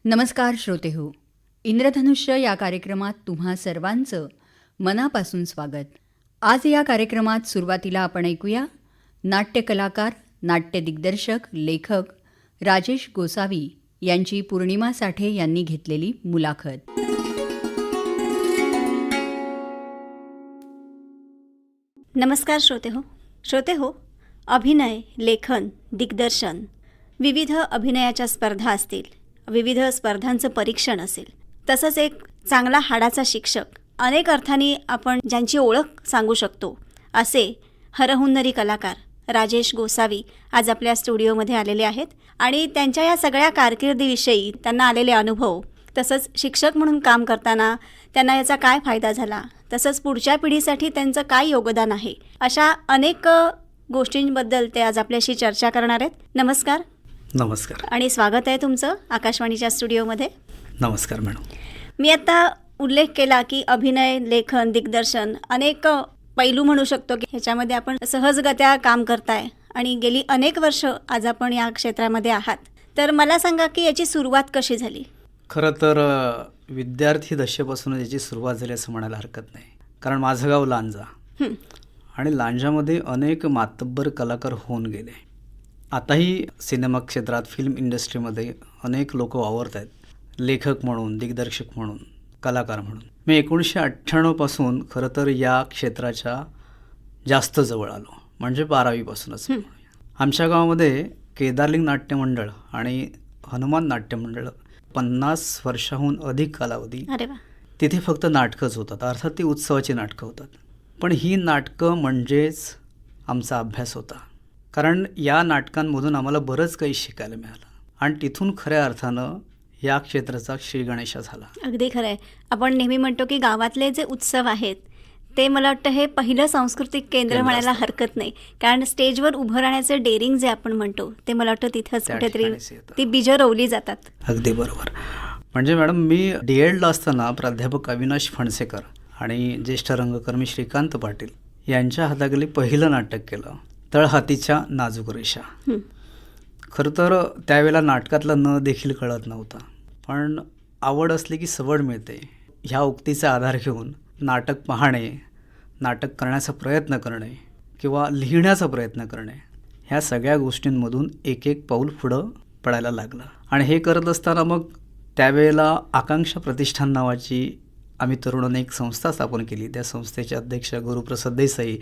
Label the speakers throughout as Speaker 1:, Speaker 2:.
Speaker 1: नमस्कार श्रोतेहो. इंद्रधनुष्य या कार्यक्रमात तुम्हा सर्वांचं मनापासून स्वागत. आज या कार्यक्रमात सुरुवातीला आपण ऐकूया नाट्यकलाकार, नाट्य दिग्दर्शक, लेखक राजेश गोसावी यांची पौर्णिमा साठे यांनी घेतलेली मुलाखत.
Speaker 2: नमस्कार श्रोतेहो, अभिनय, लेखन, दिग्दर्शन, विविध अभिनयाच्या स्पर्धा असतील, विविध स्पर्धांचं परीक्षण असेल, तसंच एक चांगला हाडाचा शिक्षक, अनेक अर्थांनी आपण ज्यांची ओळख सांगू शकतो असे हरहुन्नरी कलाकार राजेश गोसावी आज आपल्या स्टुडिओमध्ये आलेले आहेत. आणि त्यांच्या या सगळ्या कारकिर्दीविषयी, त्यांना आलेले अनुभव, तसंच शिक्षक म्हणून काम करताना त्यांना याचा काय फायदा झाला, तसंच पुढच्या पिढीसाठी त्यांचं काय योगदान आहे, अशा अनेक गोष्टींबद्दल ते आज आपल्याशी चर्चा करणार आहेत. नमस्कार.
Speaker 3: नमस्कार
Speaker 2: आणि स्वागत आहे तुमचं आकाशवाणीच्या स्टुडिओमध्ये.
Speaker 3: नमस्कार मॅडम.
Speaker 2: मी आता उल्लेख केला की अभिनय, लेखन, दिग्दर्शन अनेक पैलू म्हणू शकतो की ह्याच्यामध्ये आपण सहजगत्या काम करताय आणि गेली अनेक वर्ष आज आपण या क्षेत्रामध्ये आहात. तर मला सांगा की याची सुरुवात कशी झाली?
Speaker 3: खरं तर विद्यार्थी दशेपासून याची सुरुवात झाली असं म्हणायला हरकत नाही. कारण माझं गाव लांजा आणि लांजामध्ये अनेक मातब्बर कलाकार होऊन गेले. आताही सिनेमा क्षेत्रात, फिल्म इंडस्ट्रीमध्ये अनेक लोक वावरत आहेत, लेखक म्हणून, दिग्दर्शक म्हणून, कलाकार म्हणून. मी 1998पासून खरं तर या क्षेत्राच्या जास्त जवळ आलो, म्हणजे 12वीपासूनच. आमच्या गावामध्ये केदारलिंग नाट्य मंडळ आणि हनुमान नाट्य मंडळ 50 वर्षाहून अधिक कालावधी तिथे फक्त नाटकंच होतात. अर्थात ती उत्सवाची नाटकं होतात, पण ही नाटकं म्हणजेच आमचा अभ्यास होता. कारण या नाटकांमधून आम्हाला बरंच काही शिकायला मिळालं आणि तिथून खऱ्या अर्थानं या क्षेत्राचा श्री गणेशा झाला.
Speaker 2: अगदी खरं आहे. आपण नेहमी म्हणतो की गावातले जे उत्सव आहेत ते, मला वाटतं हे पहिलं सांस्कृतिक केंद्र म्हणायला हरकत नाही. कारण स्टेजवर उभं राहण्याचं डेअरिंग जे आपण म्हणतो ते, मला वाटतं तिथंच कुठेतरी ती बीजं रोवली जातात.
Speaker 3: अगदी बरोबर. म्हणजे मॅडम, मी DEdला असताना प्राध्यापक अविनाश फणसेकर आणि ज्येष्ठ रंगकर्मी श्रीकांत पाटील यांच्या हाताखाली पहिलं नाटक केलं, तळहातीच्या नाजूक रेषा. खरं तर त्यावेळेला नाटकातला न देखील कळत नव्हता, पण आवड असली की सवड मिळते ह्या उक्तीचा आधार घेऊन नाटक पाहणे, नाटक करण्याचा प्रयत्न करणे किंवा लिहिण्याचा प्रयत्न करणे, ह्या सगळ्या गोष्टींमधून एक एक पाऊल पुढं पडायला लागलं. आणि हे करत असताना मग त्यावेळेला आकांक्षा प्रतिष्ठान नावाची आम्ही तरुणांनी एक संस्था स्थापन केली. त्या संस्थेचे अध्यक्ष गुरुप्रसाद देसाई,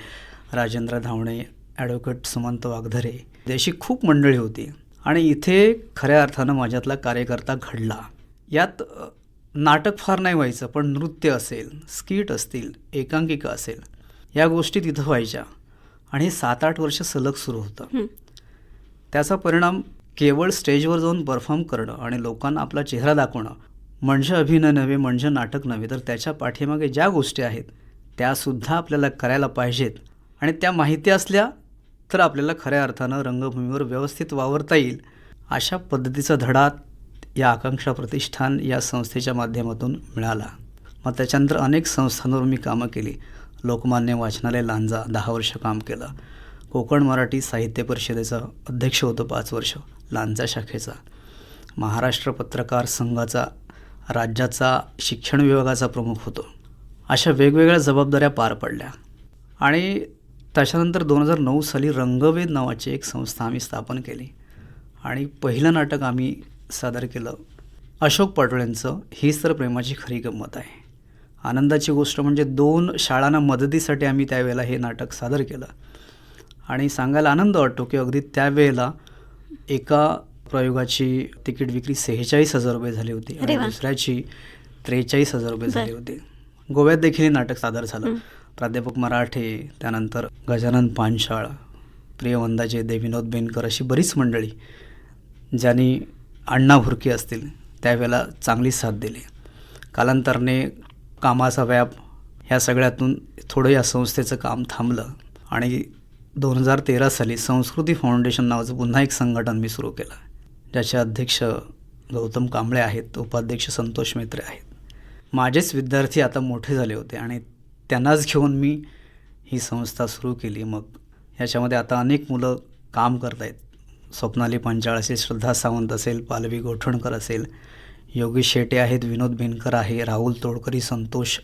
Speaker 3: राजेंद्र धावणे, ॲडव्होकेट सुमंत वागधरे, अशी खूप मंडळी होती. आणि इथे खऱ्या अर्थानं माझ्यातला कार्यकर्ता घडला. यात नाटक फार नाही व्हायचं, पण नृत्य असेल, स्किट असतील, एकांकिका असेल, या गोष्टी तिथं व्हायच्या. आणि हे 7-8 वर्ष सलग सुरू होतं. त्याचा परिणाम केवळ स्टेजवर जाऊन परफॉर्म करणं आणि लोकांना आपला चेहरा दाखवणं म्हणजे अभिनय नव्हे, म्हणजे नाटक नव्हे, तर त्याच्या पाठीमागे ज्या गोष्टी आहेत त्यासुद्धा आपल्याला करायला पाहिजेत. आणि त्या माहिती असल्या तर आपल्याला खऱ्या अर्थानं रंगभूमीवर व्यवस्थित वावरता येईल, अशा पद्धतीचा धडा या आकांक्षा प्रतिष्ठान या संस्थेच्या माध्यमातून मिळाला. मग त्याच्यानंतर अनेक संस्थांवर मी कामं केली. लोकमान्य वाचनालय लांजा 10 वर्ष काम केलं. कोकण मराठी साहित्य परिषदेचा अध्यक्ष होतो 5 वर्ष लांजा शाखेचा. महाराष्ट्र पत्रकार संघाचा राज्याचा शिक्षण विभागाचा प्रमुख होतो. अशा वेगवेगळ्या जबाबदाऱ्या पार पडल्या. आणि त्याच्यानंतर 2009 साली रंगवेद नावाची एक संस्था आम्ही स्थापन केली आणि पहिलं नाटक आम्ही सादर केलं अशोक पाटोळेंचं हीच तर प्रेमाची खरी गंमत आहे. आनंदाची गोष्ट म्हणजे 2 शाळांना मदतीसाठी आम्ही त्यावेळेला हे नाटक सादर केलं. आणि सांगायला आनंद वाटतो की अगदी त्यावेळेला एका प्रयोगाची तिकीट विक्री 46,000 रुपये झाली होती आणि दुसऱ्याची 43,000 रुपये झाली होती. गोव्यात देखील हे नाटक सादर झालं. प्राध्यापक मराठे, त्यानंतर गजानन पानशाळ, प्रियवंदाचे, विनोद बेनकर, अशी बरीच मंडळी ज्यांनी, अण्णा भुरके असतील, त्यावेळेला चांगली साथ दिली. कालांतराने कामाचा व्याप ह्या सगळ्यातून थोडं या संस्थेचं काम थांबलं आणि 2013 साली संस्कृती फाउंडेशन नावाचं पुन्हा एक संघटन मी सुरू केलं, ज्याचे अध्यक्ष गौतम कांबळे आहेत, उपाध्यक्ष संतोष मेत्रे आहेत. माझेच विद्यार्थी आता मोठे झाले होते आणि त्यांनाच घेऊन मी ही संस्था सुरू केली. मग याच्यामध्ये आता अनेक मुलं काम करत आहेत. स्वप्नाली पांचाळ असेल, श्रद्धा सावंत असेल, पालवी गोठणकर असेल, योगेश शेटे आहेत, विनोद बेनकर आहे, राहुल तोडकरी, संतोष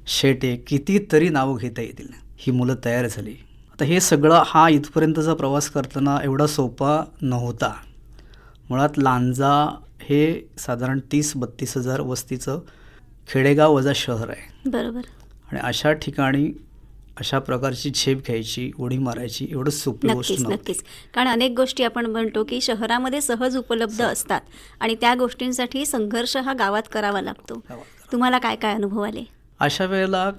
Speaker 3: शेटे, कितीतरी नावं घेता येतील. ही मुलं तयार झाली. आता हे सगळं हा इथपर्यंतचा प्रवास करताना एवढा सोपा नव्हता. मुळात लांजा हे साधारण 30-32 हजार वस्तीचं खेडेगाव वजा शहर आहे.
Speaker 2: बरोबर.
Speaker 3: आणि अशा ठिकाणी अशा प्रकारची झेप घ्यायची, उडी मारायची एवढं सोपी गोष्ट
Speaker 2: नक्कीच
Speaker 3: नव्हती.
Speaker 2: नक्कीच. कारण अनेक गोष्टी आपण म्हणतो की शहरामध्ये सहज उपलब्ध असतात आणि त्या गोष्टींसाठी संघर्ष हा गावात करावा लागतो. तुम्हाला काय काय अनुभव आले?
Speaker 3: अशा वेळेला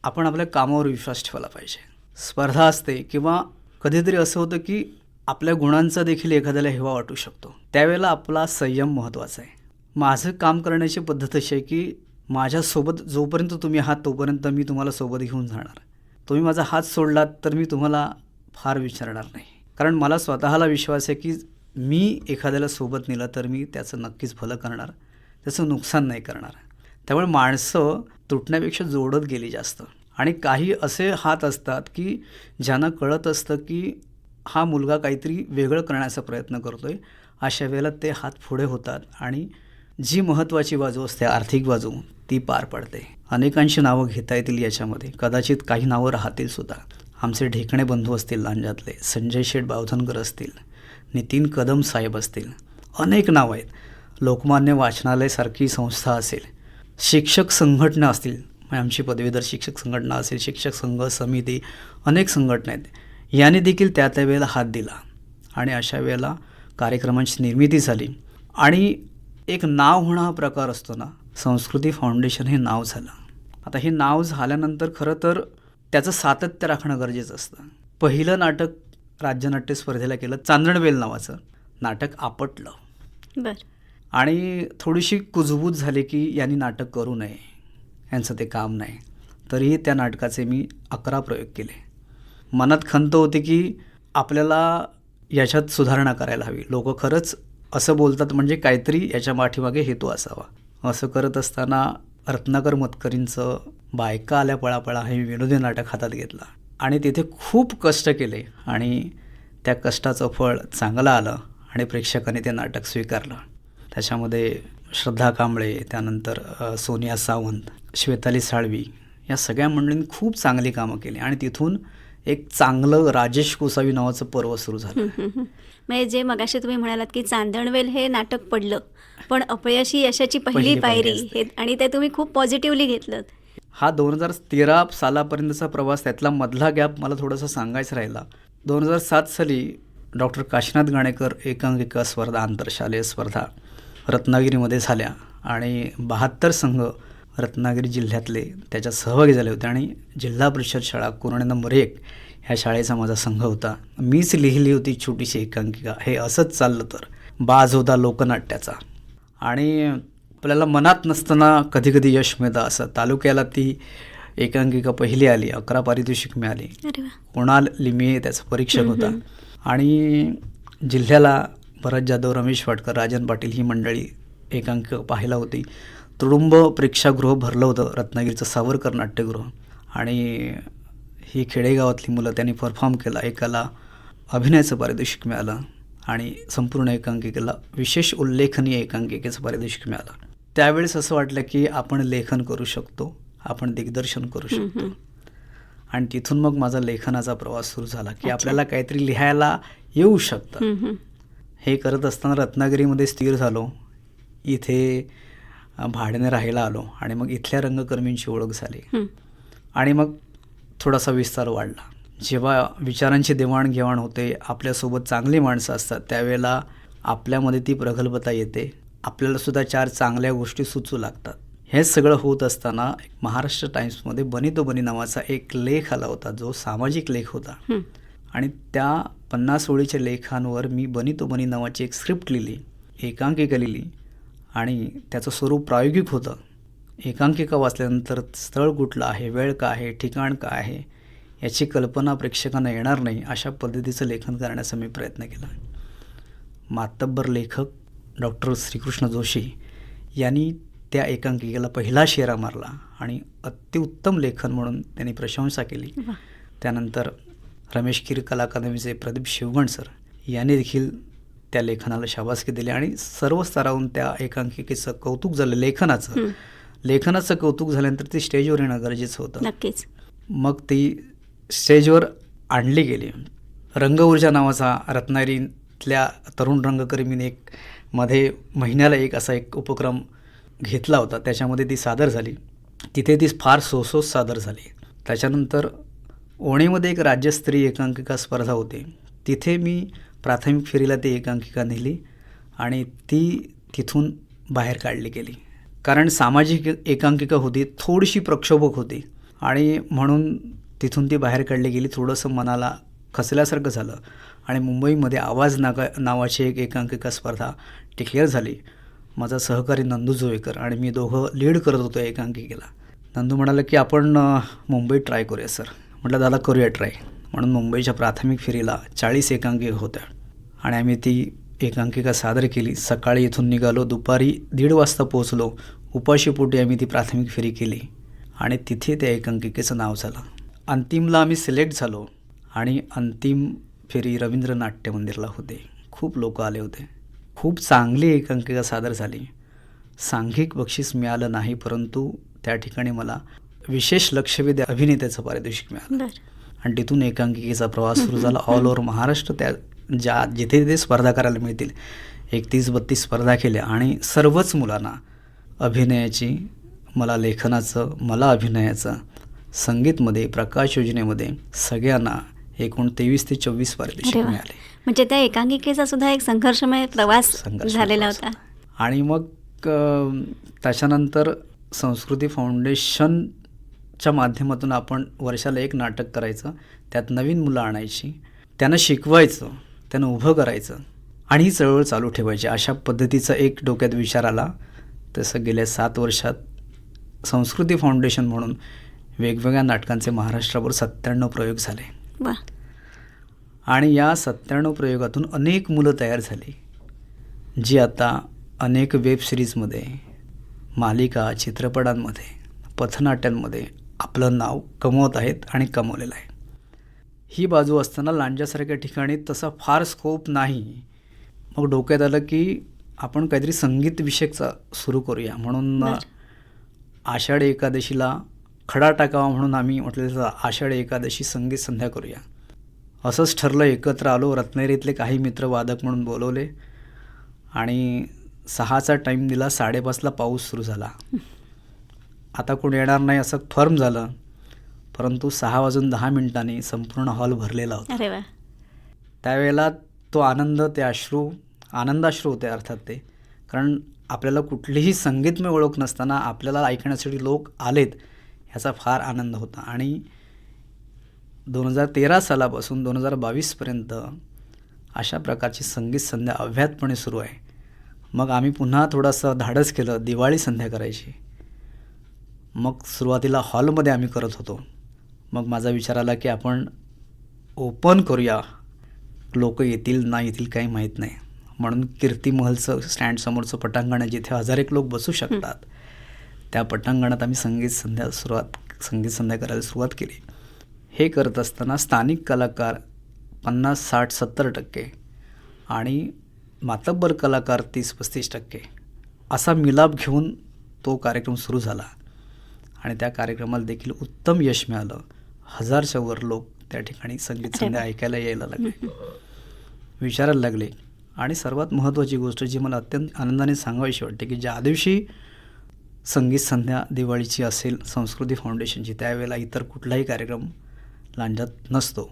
Speaker 3: आपण आपल्या कामावर विश्वास ठेवला पाहिजे. स्पर्धा असते किंवा कधीतरी असं होतं की आपल्या गुणांचा देखील एखाद्याला हेवा वाटू शकतो. त्यावेळेला आपला संयम महत्त्वाचा आहे. माझं काम करण्याची पद्धत अशी आहे की माझ्यासोबत जोपर्यंत तुम्ही आहात तोपर्यंत मी तुम्हाला सोबत घेऊन जाणार. तुम्ही माझा हात सोडलात तर मी तुम्हाला फार विचारणार नाही. कारण मला स्वतःला विश्वास आहे की मी एखाद्याला सोबत नेलं तर मी त्याचं नक्कीच भलं करणार, त्याचं नुकसान नाही करणार. त्यामुळे माणसं तुटण्यापेक्षा जोडत गेली जास्त. आणि काही असे हात असतात की ज्यांना कळत असतं की हा मुलगा काहीतरी वेगळं करण्याचा प्रयत्न करतो आहे. अशा वेळेला ते हात पुढे होतात आणि जी महत्त्वाची बाजू असते, आर्थिक बाजू, ती पार पडते. अनेकांची नावं घेता येतील याच्यामध्ये, कदाचित काही नावं राहतील सुद्धा. आमचे ढेकणे बंधू असतील लांजातले, संजय शेठ बावधनकर असतील, नितीन कदम साहेब असतील, अनेक नावं आहेत. लोकमान्य वाचनालयसारखी संस्था असेल, शिक्षक संघटना असतील, आमची पदवीधर शिक्षक संघटना असेल, शिक्षक संघ समिती, अनेक संघटना आहेत. याने देखील त्या वेळेला हात दिला आणि अशा वेळेला कार्यक्रमांची निर्मिती झाली. आणि एक नाव होणं हा प्रकार असतो ना, संस्कृती फाउंडेशन हे नाव झालं. आता हे नाव झाल्यानंतर खरं तर त्याचं सातत्य राखणं गरजेचं असतं. पहिलं नाटक राज्यनाट्य स्पर्धेला केलं, चांदणवेल नावाचं नाटक. आपटलं
Speaker 2: बरं.
Speaker 3: आणि थोडीशी कुजबूज झाली की यांनी नाटक करू नये, यांचं ते काम नाही. तरीही त्या नाटकाचे मी 11 प्रयोग केले. मनात खंत होती की आपल्याला याच्यात सुधारणा करायला हवी. लोक खरंच असं बोलतात म्हणजे काहीतरी याच्या पाठीमागे हेतू असावा. असं करत असताना रत्नाकर मतकरींचं बायका आल्या पळापळा हे विनोदी नाटक हातात घेतलं आणि तिथे खूप कष्ट केले आणि त्या कष्टाचं फळ चांगलं आलं आणि प्रेक्षकांनी ते नाटक स्वीकारलं. त्याच्यामध्ये श्रद्धा कांबळे, त्यानंतर सोनिया सावंत, श्वेताली साळवी या सगळ्या मंडळींनी खूप चांगली कामं केली आणि तिथून एक चांगलं राजेश कोसावी नावाचं पर्व सुरू झालं.
Speaker 2: म्हणजे जे मगाशी तुम्ही म्हणालात की चांदणवेल हे नाटक पडलं, पण अपयशी यशाची पहिली पायरी हे, आणि ते तुम्ही खूप पॉझिटिव्हली घेतलं.
Speaker 3: हा 2013 सालापर्यंतचा प्रवास, त्यातला मधला गॅप मला थोडासा सांगायचा राहिला. 2007 साली डॉक्टर काशीनाथ घाणेकर एकांकिका स्पर्धा, आंतरशालेय स्पर्धा रत्नागिरीमध्ये झाल्या आणि 72 संघ रत्नागिरी जिल्ह्यातले त्याच्यात सहभागी झाले होते. आणि जिल्हा परिषद शाळा कुरणे नंबर 1 ह्या शाळेचा माझा संघ होता. मीच लिहिली होती छोटीशी एकांकिका. हे असंच चाललं तर बाज होता लोकनाट्याचा. आणि आपल्याला मनात नसताना कधीकधी यश मिळतं. असं तालुक्याला ती एकांकिका पहिली आली, 11 पारितोषिक मिळाली. कुणाल लिमिये त्याचा परीक्षक होता. आणि जिल्ह्याला भरत जाधव, रमेश वाडकर, राजन पाटील ही मंडळी एकांकिका पाहायला होती. तुडुंब प्रेक्षागृह भरलं होतं, रत्नागिरीचं सावरकर नाट्यगृह. आणि ही खेडेगावातली मुलं त्यांनी परफॉर्म केला. एकाला अभिनयाचं पारितोषिक मिळालं आणि संपूर्ण एकांकिकेला विशेष उल्लेखनीय एकांकिकेचं पारितोषिक मिळालं. त्यावेळेस असं वाटलं की आपण लेखन करू शकतो, आपण दिग्दर्शन करू शकतो. आणि तिथून मग माझा लेखनाचा प्रवास सुरू झाला की आपल्याला काहीतरी लिहायला येऊ शकतं. हे करत असताना रत्नागिरीमध्ये स्थिर झालो, इथे भाड्याने राहायला आलो आणि मग इथल्या रंगकर्मींची ओळख झाली आणि मग थोडासा विस्तार वाढला. जेव्हा विचारांची देवाणघेवाण होते, आपल्यासोबत चांगली माणसं असतात, त्यावेळेला आपल्यामध्ये ती प्रगल्भता येते. आपल्यालासुद्धा 4 चांगल्या गोष्टी सुचू लागतात. हे सगळं होत असताना महाराष्ट्र टाइम्समध्ये बनी तो बनी नावाचा एक लेख आला होता, जो सामाजिक लेख होता. आणि त्या 50 ओळीच्या लेखांवर मी बनी तो बनी नावाची एक स्क्रिप्ट लिहिली, एकांकिका लिहिली आणि त्याचं स्वरूप प्रायोगिक होतं. एकांकिका वाचल्यानंतर स्थळ कुठलं आहे, वेळ काय आहे, ठिकाण काय आहे याची कल्पना प्रेक्षकांना येणार नाही, अशा पद्धतीचं लेखन करण्याचा मी प्रयत्न केला. मातब्बर लेखक डॉक्टर श्रीकृष्ण जोशी यांनी त्या एकांकिकेला पहिला शेरा मारला आणि अत्युत्तम लेखन म्हणून त्यांनी प्रशंसा केली. त्यानंतर रमेश कीर कला अकादमीचे प्रदीप शिवगण सर यांनी देखील त्या लेखनाला शाबासकी दिली आणि सर्व स्तरावरून त्या एकांकिकेचं कौतुक झालं. लेखनाचं कौतुक झाल्यानंतर ती स्टेजवर येणं गरजेचं होतं.
Speaker 2: नक्कीच.
Speaker 3: मग ती स्टेजवर आणली गेली. रंगऊर्जा नावाचा रत्नागिरीतल्या तरुण रंगकर्मीने एक मध्ये महिन्याला एक असा एक उपक्रम घेतला होता. त्याच्यामध्ये ती सादर झाली. तिथे ती फार सोसोस सादर झाली. त्याच्यानंतर ओणीमध्ये एक राज्यस्तरीय एकांकिका स्पर्धा होती. तिथे मी प्राथमिक फेरीला ती एकांकिका नेली आणि ती तिथून बाहेर काढली गेली. कारण सामाजिक एकांकिका होती, थोडीशी प्रक्षोभक होती आणि म्हणून तिथून ती बाहेर काढली गेली. थोडंसं मनाला खचल्यासारखं झालं आणि मुंबईमध्ये आवाज नावाची एक एकांकिका स्पर्धा डिक्लेअर झाली. माझा सहकारी नंदू जोवेकर आणि मी दोघं लीड करत होतो एकांकिकेला. नंदू म्हणाला की आपण मुंबईत ट्राय करूया सर. म्हटलं दादा करूया ट्राय. म्हणून मुंबईच्या प्राथमिक फेरीला 40 एकांकिका होत्या आणि आम्ही ती एकांकिका सादर केली. सकाळी इथून निघालो, दुपारी 1:30 वाजता पोहोचलो. उपाशीपोटी आम्ही ती प्राथमिक फेरी केली आणि तिथे त्या एकांकिकेचं नाव झालं. अंतिमला आम्ही सिलेक्ट झालो आणि अंतिम फेरी रवींद्र नाट्य मंदिरला होते. खूप लोक आले होते. खूप चांगली एकांकिका सादर झाली. सांघिक बक्षीस मिळालं नाही, परंतु त्या ठिकाणी मला विशेष लक्षवेधी अभिनेत्याचं पारितोषिक मिळालं. आणि तिथून एकांकिकेचा प्रवास सुरू झाला. ऑल ओव्हर महाराष्ट्र त्या जिथे तिथे स्पर्धा करायला मिळतील 31-32 स्पर्धा केल्या आणि सर्वच मुलांना अभिनयाची, मला लेखनाचं, मला अभिनयाचं, संगीतमध्ये, प्रकाश योजनेमध्ये सगळ्यांना एकूण 23 ते 24 पारितोषिक मिळाले.
Speaker 2: म्हणजे त्या एकांकिकेचा सुद्धा एक संघर्षमय प्रवास झालेला होता.
Speaker 3: आणि मग त्याच्यानंतर संस्कृती फाउंडेशनच्या माध्यमातून आपण वर्षाला एक नाटक करायचं, त्यात नवीन मुलं आणायची, त्यांना शिकवायचं, त्यांना उभं करायचं आणि ही चळवळ चालू ठेवायची. अशा पद्धतीचा एक डोक्यात विचार आला. तसं गेल्या 7 वर्षात संस्कृती फाउंडेशन म्हणून वेगवेगळ्या नाटकांचे महाराष्ट्रावर 97 प्रयोग झाले.
Speaker 2: वा.
Speaker 3: आणि या 97 प्रयोगातून अनेक मुलं तयार झाली, जी आता अनेक वेब सिरीजमध्ये, मालिका, चित्रपटांमध्ये, पथनाट्यांमध्ये आपलं नाव कमवत आहेत आणि कमवलेलं आहे. ही बाजू असताना लांजासारख्या ठिकाणी तसा फार स्कोप नाही. मग डोक्यात आलं की आपण काहीतरी संगीत विषयकचा सुरू करूया. म्हणून आषाढ एकादशीला खडा टाकावा म्हणून आम्ही म्हटलं आषाढ एकादशी संगीत संध्या करूया. असंच ठरलं. एकत्र आलो. रत्नागिरीतले काही मित्र वादक म्हणून बोलवले आणि 6चा टाईम दिला. 5:30ला पाऊस सुरू झाला. आता कोणी येणार नाही असं फर्म झालं, परंतु 6:10 संपूर्ण हॉल भरलेला होता.
Speaker 2: अरे वा.
Speaker 3: त्यावेळेला तो आनंद, ते आनंदाश्रू होते अर्थात ते. कारण आपल्याला कुठलीही संगीतमय ओळख नसताना आपल्याला ऐकण्यासाठी लोक आलेत ह्याचा फार आनंद होता. आणि 2013 सालापासून 2022पर्यंत अशा प्रकारची संगीत संध्या अव्याहतपणे सुरू आहे. मग आम्ही पुन्हा थोडंसं धाडस केलं, दिवाळी संध्या करायची. मग सुरुवातीला हॉलमध्ये आम्ही करत होतो. मग माझा विचार आला की आपण ओपन करूया. लोक येतील ना येतील काही माहीत नाही. म्हणून कीर्ती महलचं स्टँडसमोरचं पटांगण आहे, जिथे 1000 लोक बसू शकतात, त्या पटांगणात आम्ही संगीत संध्या करायला सुरुवात केली. हे करत असताना स्थानिक कलाकार 50-60-70% आणि मातब्बर कलाकार 30-35% असा मिलाप घेऊन तो कार्यक्रम सुरू झाला. आणि त्या कार्यक्रमाला देखील उत्तम यश मिळालं. 1000च्या वर लोक त्या ठिकाणी संगीत संध्या ऐकायला यायला लागले, विचारायला लागले. आणि सर्वात महत्त्वाची गोष्ट जी मला अत्यंत आनंदाने सांगावीशी वाटते की ज्या दिवशी संगीत संध्या दिवाळीची असेल संस्कृती फाउंडेशनची, त्यावेळेला इतर कुठलाही कार्यक्रम लांजात नसतो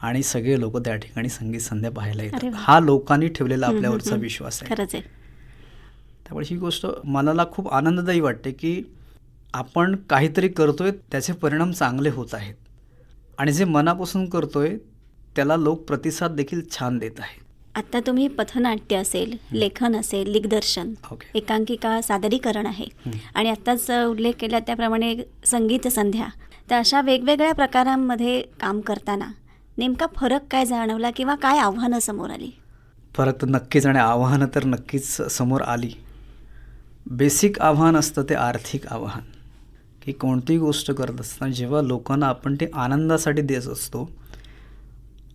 Speaker 3: आणि सगळे लोक त्या ठिकाणी संगीत संध्या पाहायला येतात. हा लोकांनी ठेवलेला आपल्यावरचा विश्वास आहे.
Speaker 2: खरंच आहे.
Speaker 3: त्यामुळे ही गोष्ट मनाला खूप आनंददायी वाटते की आपण काहीतरी करतोय, त्याचे परिणाम चांगले होत आहेत आणि जे मनापासून करतोय त्याला लोक प्रतिसाद देखील छान देत आहेत.
Speaker 2: आत्ता तुम्ही पथनाट्य असेल, लेखन असेल, दिग्दर्शन, एकांकिका सादरीकरण आहे आणि आत्ताच उल्लेख केला त्याप्रमाणे संगीत संध्या, तर अशा वेगवेगळ्या प्रकारांमध्ये काम करताना नेमका फरक काय जाणवला किंवा काय आव्हानं समोर आली?
Speaker 3: फरक तर नक्कीच आणि आव्हानं तर नक्कीच समोर आली. बेसिक आव्हान असतं ते आर्थिक आव्हान, की कोणतीही गोष्ट करत असताना जेव्हा लोकांना आपण ते आनंदासाठी देत असतो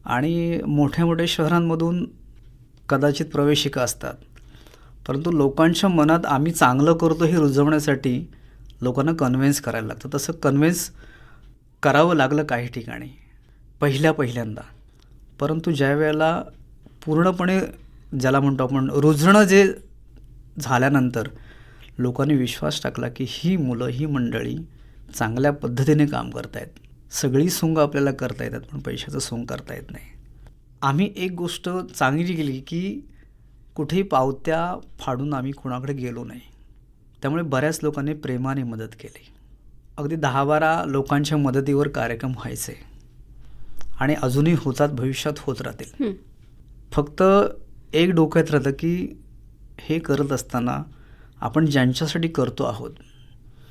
Speaker 3: आणि मोठ्या मोठ्या शहरांमधून कदाचित प्रवेशिका असतात, परंतु लोकांच्या मनात आम्ही चांगलं करतो हे रुजवण्यासाठी लोकांना कन्व्हिन्स करायला लागतं. तसं कन्व्हिन्स करावं लागलं काही ठिकाणी पहिल्यांदा. परंतु ज्या वेळेला पूर्णपणे ज्याला म्हणतो आपण रुजणं जे झाल्यानंतर लोकांनी विश्वास टाकला की ही मुलं, ही मंडळी चांगल्या पद्धतीने काम करतायत. सगळी सोंग आपल्याला करता येतात, पण पैशाचं सोंग करता येत नाही. आम्ही एक गोष्ट चांगली केली की कुठेही पावत्या फाडून आम्ही कोणाकडे गेलो नाही. त्यामुळे बऱ्याच लोकांनी प्रेमाने मदत केली. अगदी 10-12 लोकांच्या मदतीवर कार्यक्रम व्हायचे आणि अजूनही होतात, भविष्यात होत राहतील. फक्त एक डोक्यात राहतं की हे करत असताना आपण ज्यांच्यासाठी करतो आहोत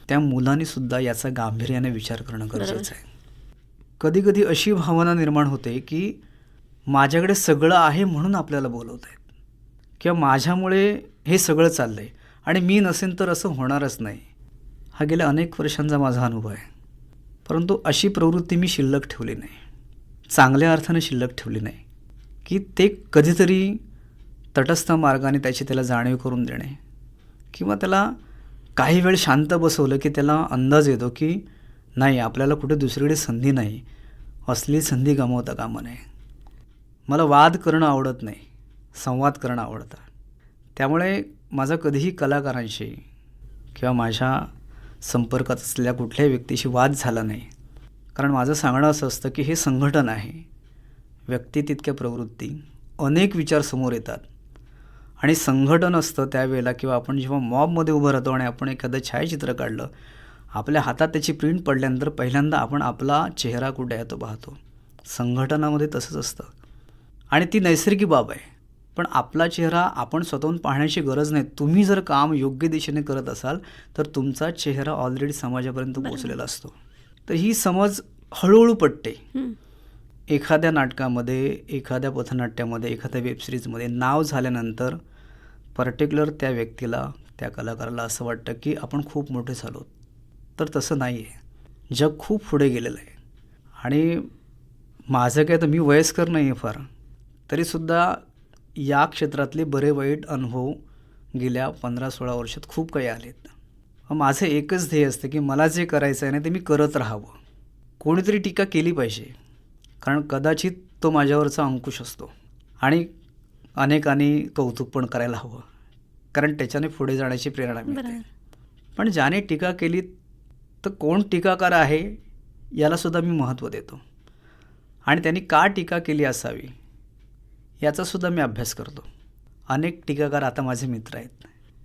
Speaker 3: त्या मुलांनीसुद्धा याचा गांभीर्याने विचार करणं गरजेचं आहे. कधीकधी अशी भावना निर्माण होते की माझ्याकडे सगळं आहे म्हणून आपल्याला बोलवत आहेत, किंवा माझ्यामुळे हे सगळं चाललं आहे आणि मी नसेन तर असं होणारच नाही. हा गेल्या अनेक वर्षांचा माझा अनुभव आहे. परंतु अशी प्रवृत्ती मी शिल्लक ठेवली नाही, चांगल्या अर्थाने शिल्लक ठेवली नाही, की ते कधीतरी तटस्थ मार्गाने त्याला जाणीव करून देणे, किंवा त्याला काही वेळ शांत बसवलं की त्याला अंदाज येतो की नाही, आपल्याला कुठे दुसरीकडे संधी नाही, असली संधी गमावता कामा नये. मला वाद करणं आवडत नाही, संवाद करणं आवडतं. त्यामुळे माझा कधीही कलाकारांशी किंवा माझ्या संपर्कात असलेल्या कुठल्याही व्यक्तीशी वाद झाला नाही. कारण माझं सांगणं असं असतं की हे संघटन आहे, व्यक्ती तितक्या प्रवृत्ती, अनेक विचार समोर येतात आणि संघटन असतं त्यावेळेला, किंवा आपण जेव्हा मॉबमध्ये उभं राहतो आणि आपण एखादं छायाचित्र काढलं, आपल्या हातात त्याची प्रिंट पडल्यानंतर पहिल्यांदा आपण आपला चेहरा कुठे आहे तो पाहतो. संघटनामध्ये तसंच असतं आणि ती नैसर्गिक बाब आहे. पण आपला चेहरा आपण स्वतःहून पाहण्याची गरज नाही. तुम्ही जर काम योग्य दिशेने करत असाल तर तुमचा चेहरा ऑलरेडी समाजापर्यंत पोहोचलेला असतो. तर ही समज हळूहळू पटते. एखाद्या नाटकामध्ये, एखाद्या पथनाट्यामध्ये, एखाद्या वेबसिरीजमध्ये नाव झाल्यानंतर पर्टिक्युलर त्या व्यक्तीला, त्या कलाकाराला असं वाटतं की आपण खूप मोठे झालो. तर तसं नाही आहे. जग खूप पुढे गेलेलं आहे. आणि माझं काय, तर मी वयस्कर नाही आहे फार, तरीसुद्धा या क्षेत्रातले बरे वाईट अनुभव गेल्या 15-16 वर्षात खूप काही आलेत. माझं एकच ध्येय असतं की मला जे करायचं आहे ना ते मी करत राहावं. कोणीतरी टीका केली पाहिजे, कारण कदाचित तो माझ्यावरचा अंकुश असतो आणि अनेकांनी कौतुक पण करायला हवं, कारण त्याच्याने पुढे जाण्याची प्रेरणा मिळते. पण ज्याने टीका केली तर कोण टीकाकार आहे यालासुद्धा मी महत्त्व देतो आणि त्यांनी का टीका केली असावी याचासुद्धा मी अभ्यास करतो. अनेक टीकाकार आता माझे मित्र आहेत.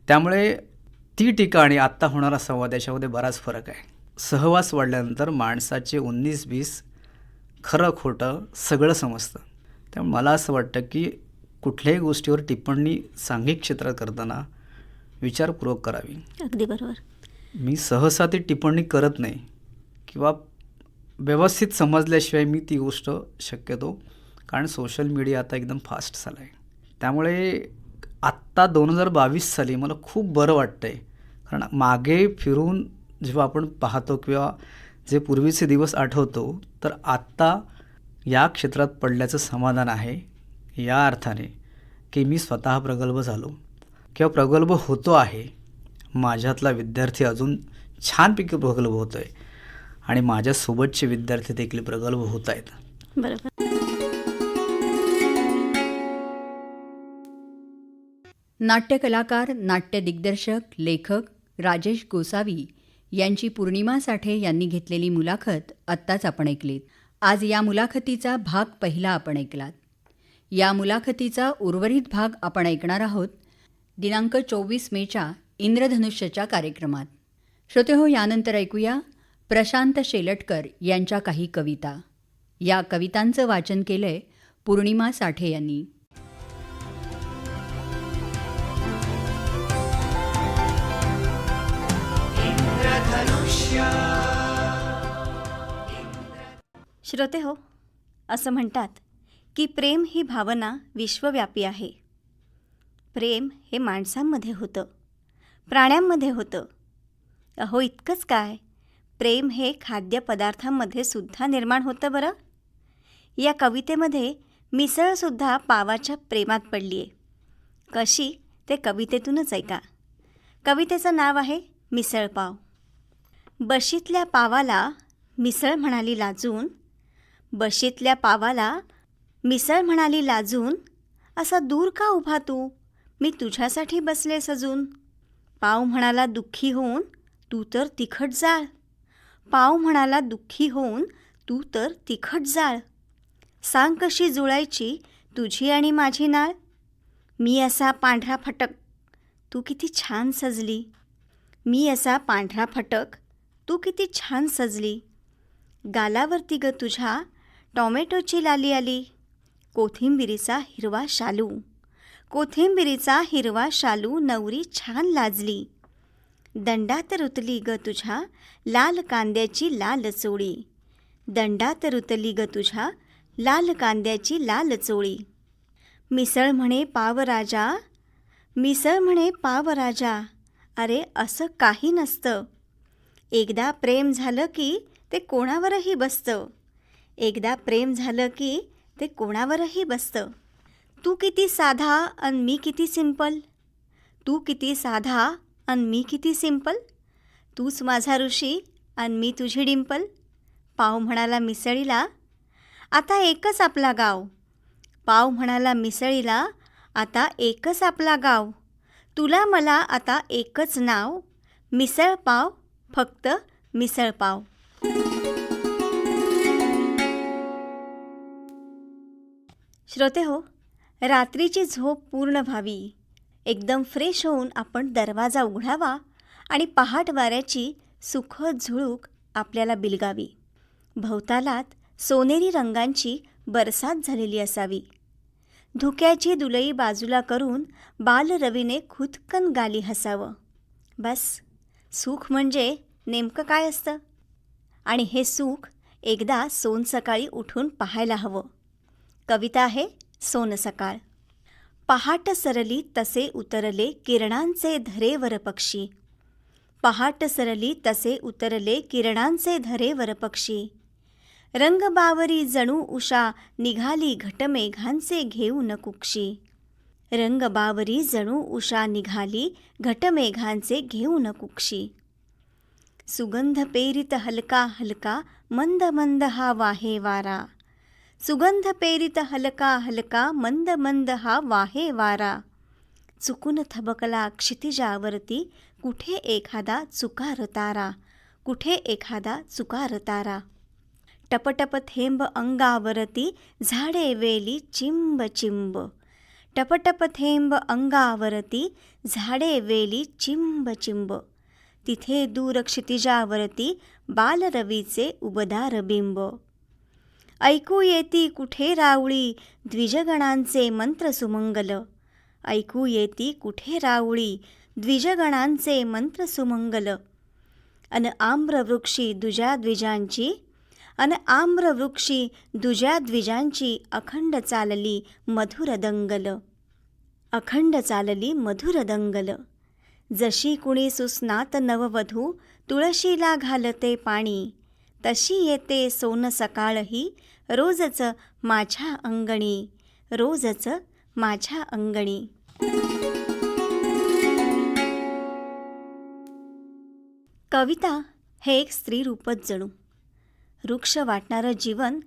Speaker 3: त्यामुळे ती टीका आणि आत्ता होणारा संवाद याच्यामध्ये बराच फरक आहे. सहवास वाढल्यानंतर माणसाचे 19-20 खरं खोटं सगळं समजतं. त्यामुळे मला असं वाटतं की कुठल्याही गोष्टीवर टिप्पणी सांघिक क्षेत्रात करताना विचारपूर्वक करावी.
Speaker 2: अगदी बरोबर.
Speaker 3: मी सहसा ती टिप्पणी करत नाही, किंवा व्यवस्थित समजल्याशिवाय मी ती गोष्ट शक्यतो, कारण सोशल मीडिया आता एकदम फास्ट झाला आहे. त्यामुळे आत्ता 2022 साली मला खूप बरं वाटतं आहे. कारण मागे फिरून जेव्हा आपण पाहतो किंवा जे पूर्वीचे दिवस आठवतो, तर आत्ता या क्षेत्रात पडल्याचं समाधान आहे, या अर्थाने की मी स्वतः प्रगल्भ झालो किंवा प्रगल्भ होतो आहे. माझ्यातला विद्यार्थी अजून छानपैकी प्रगल्भ होतो आहे आणि माझ्यासोबतचे विद्यार्थी देखील प्रगल्भ होत आहेत.
Speaker 2: बरोबर.
Speaker 1: नाट्यकलाकार, नाट्य दिग्दर्शक, लेखक राजेश गोसावी यांची पौर्णिमा साठे यांनी घेतलेली मुलाखत आत्ताच आपण ऐकलीत. आज या मुलाखतीचा भाग पहिला आपण ऐकलात. या मुलाखतीचा उर्वरित भाग आपण ऐकणार आहोत दिनांक 24 मेच्या इंद्रधनुष्यच्या कार्यक्रमात. श्रोतेहो, यानंतर ऐकूया प्रशांत शेलटकर यांच्या काही कविता. या कवितांचं वाचन केलंय पौर्णिमा साठे यांनी.
Speaker 2: श्रोते हो, असं म्हणतात की प्रेम ही भावना विश्वव्यापी आहे. प्रेम हे माणसांमध्ये होतं, प्राण्यांमध्ये होतं. अहो, इतकंच काय, प्रेम हे खाद्यपदार्थांमध्ये सुद्धा निर्माण होतं बरं. या कवितेमध्ये मिसळसुद्धा पावाच्या प्रेमात पडली आहे. कशी ते कवितेतूनच ऐका. कवितेचं नाव आहे मिसळपाव. बशीतल्या पावाला मिसळ म्हणाली लाजून, बशीतल्या पावाला मिसळ म्हणाली लाजून, असा दूर का उभा तू, मी तुझ्यासाठी बसले सजून. पाव म्हणाला दुःखी होऊन, तू तर तिखट जाळ. पाव म्हणाला दुःखी होऊन, तू तर तिखट जाळ. सांग कशी जुळायची तुझी आणि माझी नाळ. मी असा पांढरा फटक, तू किती छान सजली. मी असा पांढरा फटक, तू किती छान सजली. गालावरती ग तुझ्या टॉमॅटोची लाली आली. कोथिंबिरीचा हिरवा शालू, कोथिंबिरीचा हिरवा शालू नवरी छान लाजली. दंडात रुतली ग तुझ्या लाल कांद्याची लाल चोळी. दंडात रुतली ग तुझ्या लाल कांद्याची लाल चोळी. मिसळ म्हणे पावराजा, मिसळ म्हणे पावराजा, अरे असं काही नसतं. एकदा प्रेम झालं की ते कोणावरही बसतं. एकदा प्रेम झालं की ते कोणावरही बसतं. तू किती साधा अन मी किती सिंपल. तू किती साधा अन मी किती सिंपल. तूच माझा ऋषी अन मी तुझी डिंपल. पाव म्हणाला मिसळीला, आता एकच आपला गाव. पाव म्हणाला मिसळीला, आता एकच आपला गाव. तुला मला आता एकच नाव, मिसळ पाव, फक्त मिसळ पाव. श्रोते हो, रात्रीची झोप पूर्ण व्हावी, एकदम फ्रेश होऊन आपण दरवाजा उघडावा आणि पहाट वाऱ्याची सुखद झुळूक आपल्याला बिलगावी. भोवतालात सोनेरी रंगांची बरसात झालेली असावी. धुक्याची दुलई बाजूला करून बालरवीने खुदकन गाली हसावं. बस, सुख म्हणजे नेमकं काय असतं आणि हे सुख एकदा सोन सकाळी उठून पाहायला हवं. कविता आहे सोन सकाळ. पहाट सरली तसे उतरले किरणांचे धरेवर पक्षी. पहाट सरली तसे उतरले किरणांचे धरेवर पक्षी. रंगबावरी जणू उषा निघाली घटमेघांचे घेऊन कुक्षी. रंगबावरी जणू उषा निघाली घटमेघांचे घेऊन कुक्षी. सुगंध पेरित हलका हलका मंद मंद हा वाहे वारा. सुगंध पेरित हलका हलका मंद मंद हा वाहे वारा. चुकून थबकला क्षितिजावरती कुठे एखादा चुकार तारा. कुठे एखादा चुकार तारा. टपटप थेंब अंगावरती झाडे वेली चिंब चिंब. टपटप थेंब अंगावरती झाडे वेली चिंब चिंब. तिथे दूर क्षितिजावरती बालरवीचे उबदार बिंब. ऐकू येती कुठे रावळी द्विजगणांचे मंत्र सुमंगल. ऐकू येती कुठे रावळी द्विजगणांचे मंत्र सुमंगल. अन आम्रवृक्षी दुजा द्विजांची, अन आम्रवृक्षी दुजा द्विजांची अखंड चालली मधुर दंगल. अखंड चालली मधुर दंगल. जशी कुणी सुस्नात नववधू तुळशीला घालते पाणी, तशी येते सोन सकाळही रोजच माझ्या अंगणी. रोजच माझ्या अंगणी. कविता हे एक स्त्रीरूपच जणू. वृक्ष वाटणारं जीवन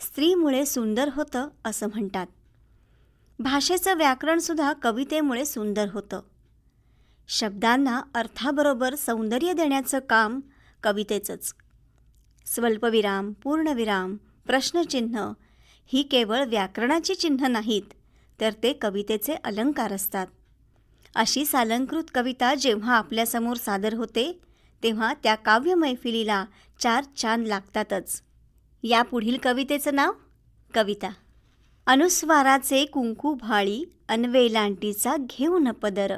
Speaker 2: स्त्रीमुळे सुंदर होतं असं म्हणतात. भाषेचं व्याकरणसुद्धा कवितेमुळे सुंदर होतं. शब्दांना अर्थाबरोबर सौंदर्य देण्याचं काम कवितेचंच. स्वल्पविराम, पूर्णविराम, प्रश्नचिन्ह ही केवळ व्याकरणाची चिन्ह नाहीत, तर ते कवितेचे अलंकार असतात. अशी सालंकृत कविता जेव्हा आपल्यासमोर सादर होते तेव्हा त्या काव्य मैफिलीला 4 चांद लागतातच. या पुढील कवितेचं नाव कविता. अनुस्वाराचे कुंकू भाळी अनवेलांटीचा घेऊन पदर.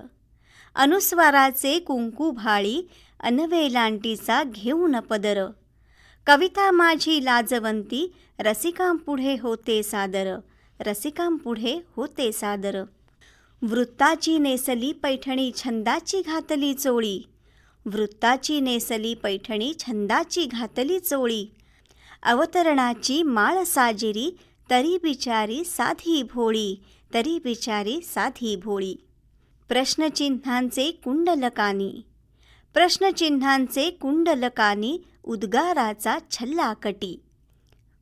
Speaker 2: अनुस्वाराचे कुंकू भाळी अनवेलांटीचा घेऊन पदर. कविता माझी लाजवंती रसिकांपुढे होते सादर. रसिकांपुढे होते सादर. वृत्ताची नेसली पैठणी छंदाची घातली चोळी. वृत्ताची नेसली पैठणी छंदाची घातली चोळी. अवतरणाची माळ साजिरी तरी बिचारी साधी भोळी. तरी बिचारी साधी भोळी. प्रश्नचिन्हांचे कुंडलकानी, प्रश्नचिन्हांचे कुंडलकानी, उद्गाराचा छल्लाकटी.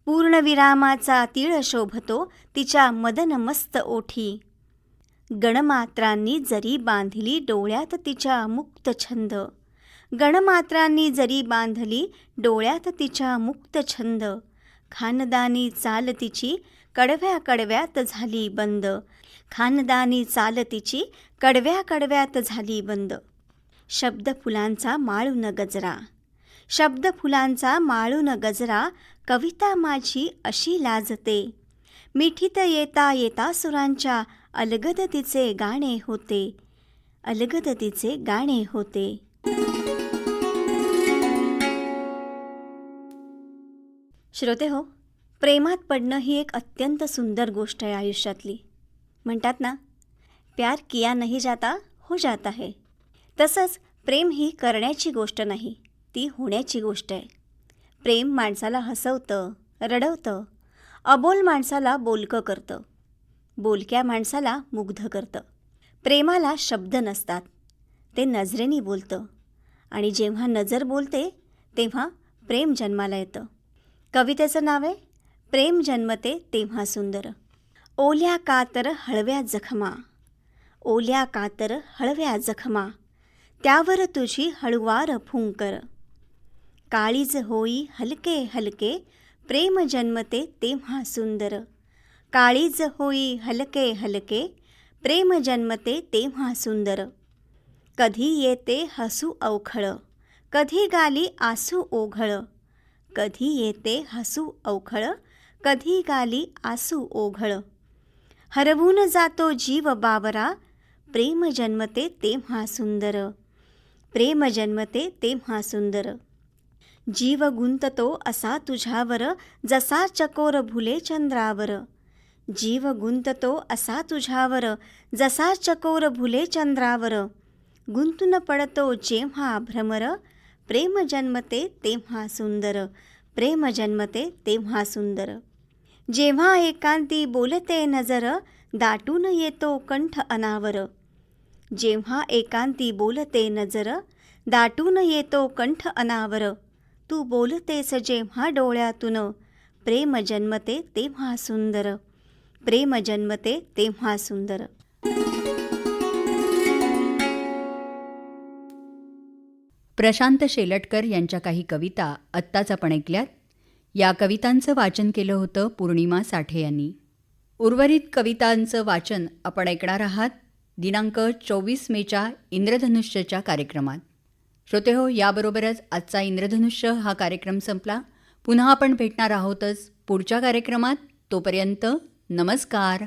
Speaker 2: पूर्णविरामाचा तीळ शोभतो तिच्या मदनमस्त ओठी. गणमात्रांनी जरी बांधली डोळ्यात तिच्या मुक्त छंद, गणमात्रांनी जरी बांधली डोळ्यात तिच्या मुक्त छंद. खानदानी चाल तिची कडव्या कडव्यात झाली बंद, खानदानी चाल तिची कडव्या कडव्यात झाली बंद. शब्दफुलांचा माळून गजरा, शब्दफुलांचा माळून गजरा, कविता माझी अशी लाजते. मिठीत येता येता सुरांच्या अलगद तिचे गाणे होते, अलगद तिचे गाणे होते. श्रोते हो, प्रेमात पडणं ही एक अत्यंत सुंदर गोष्ट आहे आयुष्यातली. म्हणतात ना, प्यार किया नहीं जाता हो जाता है. तसंच प्रेम ही करण्याची गोष्ट नाही, ती होण्याची गोष्ट आहे. प्रेम माणसाला हसवतं, रडवतं, अबोल माणसाला बोलकं करतं, बोलक्या माणसाला मुग्ध करतं. प्रेमाला शब्द नसतात, ते नजरेने बोलतं, आणि जेव्हा नजर बोलते तेव्हा प्रेम जन्माला येतं. कवितेचं नाव आहे प्रेम जन्मते तेव्हा सुंदर. ओल्या कातर हळव्या जखमा, ओल्या कातर हळव्या जखमा, त्यावर तुझी हळुवार फुंकर. काळीज होई हलके हलके, प्रेम जन्मते तेव्हा सुंदर. काळीज होई हलके हलके, प्रेम जन्मते तेव्हा सुंदर. कधी येते हसू अवखळ, कधी गाली आसू ओघळ, कधी येते हसू अवखळ, कधी गाली आसू ओघळ. हरवून जातो जीव बावरा, प्रेम जन्मते तेव्हा सुंदर. प्रेम जन्मते तेव्हा सुंदर. जीव गुंततो असा तुझ्यावर, जसा चकोर भुले चंद्रावर. जीव गुंततो असा तुझ्यावर, जसा चकोर भुले चंद्रावर. गुंतून पडतो जेव्हा भ्रमर, प्रेम जन्मते तेव्हा सुंदर. प्रेम जन्मते तेव्हा सुंदर. जेव्हा एकांती बोलते नजर, दाटून येतो कंठ अनावर. जेव्हा एकांती बोलते नजर, दाटून येतो कंठ अनावर. तू बोलतेस जेव्हा डोळ्यातून, प्रेम जन्मते तेव्हा सुंदर. प्रेम जन्मते तेव्हा सुंदर.
Speaker 1: प्रशांत शेलटकर यांच्या काही कविता आत्ताच आपण ऐकल्यात. या कवितांचं वाचन केलं होतं पौर्णिमा साठे यांनी. उर्वरित कवितांचं वाचन आपण ऐकणार आहात दिनांक 24 मेच्या इंद्रधनुष्यच्या कार्यक्रमात. श्रोते हो, याबरोबरच आजचा इंद्रधनुष्य हा कार्यक्रम संपला. पुन्हा आपण भेटणार आहोतच पुढच्या कार्यक्रमात. तोपर्यंत नमस्कार.